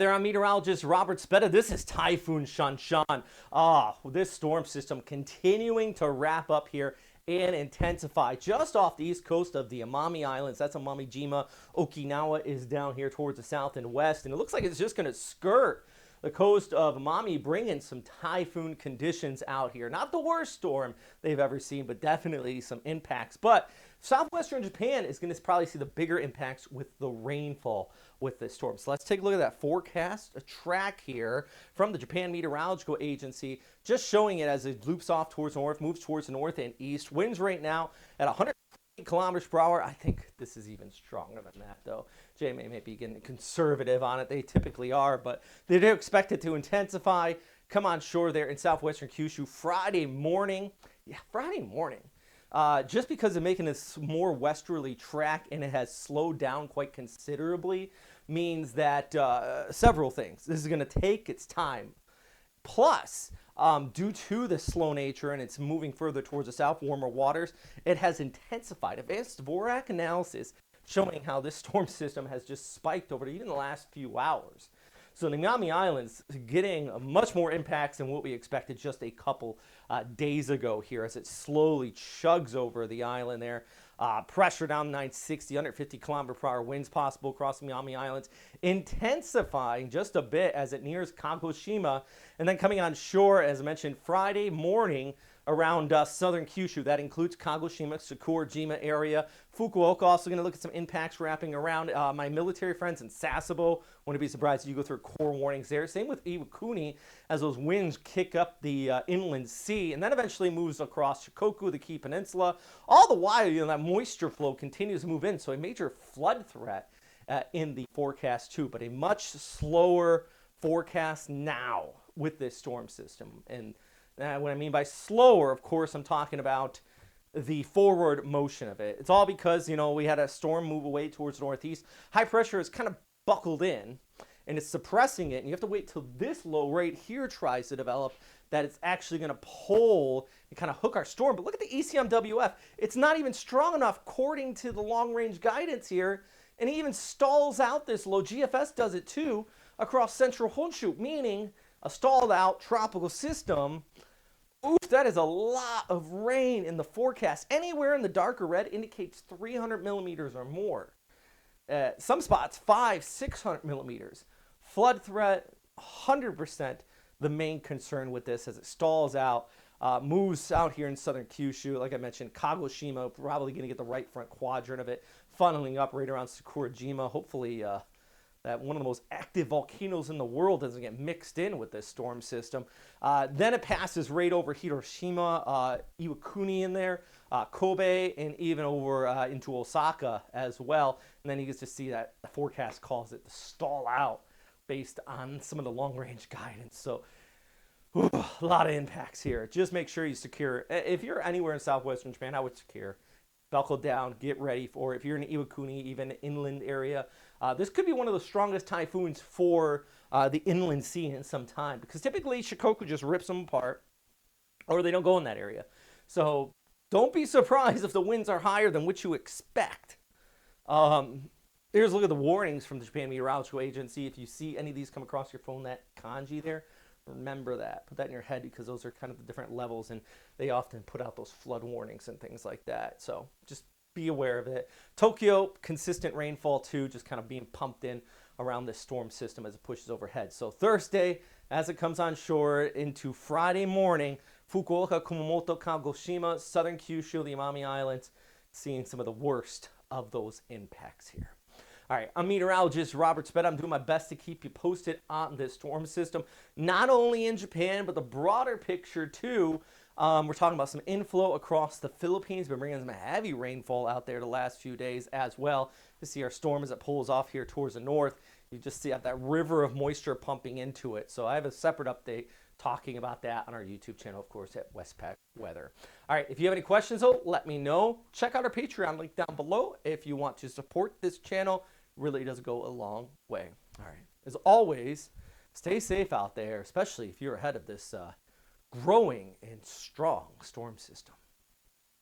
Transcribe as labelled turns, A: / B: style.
A: There, I'm meteorologist Robert Speta. This is Typhoon Shanshan. This storm system continuing to wrap up here and intensify just off the east coast of the Amami Islands. That's Amami-Jima. Okinawa is down here towards the south and west, and it looks like it's just going to skirt the coast of Amami, bringing some typhoon conditions out here. Not the worst storm they've ever seen, but definitely some impacts. But southwestern Japan is going to probably see the bigger impacts with the rainfall with this storm. So let's take a look at that forecast, a track here from the Japan Meteorological Agency, just showing it as it loops off towards the north, moves towards the north and east. Winds right now at 100 kilometers per hour. I think this is even stronger than that, though. JMA may be getting conservative on it. They typically are, but they do expect it to intensify, come on shore there in southwestern Kyushu Friday morning. Yeah, Friday morning. Just because of making this more westerly track and it has slowed down quite considerably means that several things. This is going to take its time. Plus, due to the slow nature and it's moving further towards the south, warmer waters, it has intensified. Advanced Dvorak analysis showing how this storm system has just spiked over even the last few hours. So the Amami Islands getting much more impacts than what we expected just a couple days ago here as it slowly chugs over the island there. Pressure down 960, 150 kilometer per hour winds possible across the Amami Islands, intensifying just a bit as it nears Kagoshima, and then coming on shore, as I mentioned, Friday morning around southern Kyushu. That includes Kagoshima, Sakurajima area. Fukuoka also going to look at some impacts wrapping around. My military friends in Sasebo, wouldn't be surprised if you go through core warnings there. Same with Iwakuni as those winds kick up the inland sea and then eventually moves across Shikoku, the Kii Peninsula. All the while, that moisture flow continues to move in, so a major flood threat in the forecast too, but a much slower forecast now with this storm system. And what I mean by slower, of course, I'm talking about the forward motion of it. It's all because, we had a storm move away towards the northeast. High pressure is kind of buckled in, and it's suppressing it. And you have to wait till this low right here tries to develop, that it's actually going to pull and kind of hook our storm. But look at the ECMWF. It's not even strong enough according to the long-range guidance here, and it even stalls out this low. GFS does it too across central Honshu, meaning a stalled out tropical system. Oof, that is a lot of rain in the forecast. Anywhere in the darker red indicates 300 millimeters or more. Some spots, 500, 600 millimeters. Flood threat, 100% the main concern with this as it stalls out, moves out here in southern Kyushu. Like I mentioned, Kagoshima, probably going to get the right front quadrant of it, funneling up right around Sakurajima. Hopefully, that one of the most active volcanoes in the world doesn't get mixed in with this storm system. Then it passes right over Hiroshima, Iwakuni in there, Kobe, and even over into Osaka as well. And then you get to see that the forecast calls it the stall out based on some of the long-range guidance. So a lot of impacts here. Just make sure you secure. If you're anywhere in southwestern Japan, I would secure. Buckle down, get ready for, if you're in Iwakuni, even inland area, this could be one of the strongest typhoons for the inland sea in some time, because typically Shikoku just rips them apart or they don't go in that area. So don't be surprised if the winds are higher than what you expect. Here's a look at the warnings from the Japan Meteorological Agency. If you see any of these come across your phone, that kanji there, remember that. Put that in your head, because those are kind of the different levels, and they often put out those flood warnings and things like that. So just be aware of it. Tokyo, consistent rainfall too, just kind of being pumped in around this storm system as it pushes overhead. So Thursday, as it comes on shore into Friday morning, Fukuoka, Kumamoto, Kagoshima, southern Kyushu, the Amami Islands, seeing some of the worst of those impacts here. All right, I'm meteorologist Robert Speta. I'm doing my best to keep you posted on this storm system, not only in Japan, but the broader picture too. We're talking about some inflow across the Philippines. Been bringing some heavy rainfall out there the last few days as well. You see our storm as it pulls off here towards the north. You just see that river of moisture pumping into it. So I have a separate update talking about that on our YouTube channel, of course, at WestPacWx. All right, if you have any questions, though, let me know. Check out our Patreon link down below if you want to support this channel. It really does go a long way. All right, as always, stay safe out there, especially if you're ahead of this growing and strong storm system.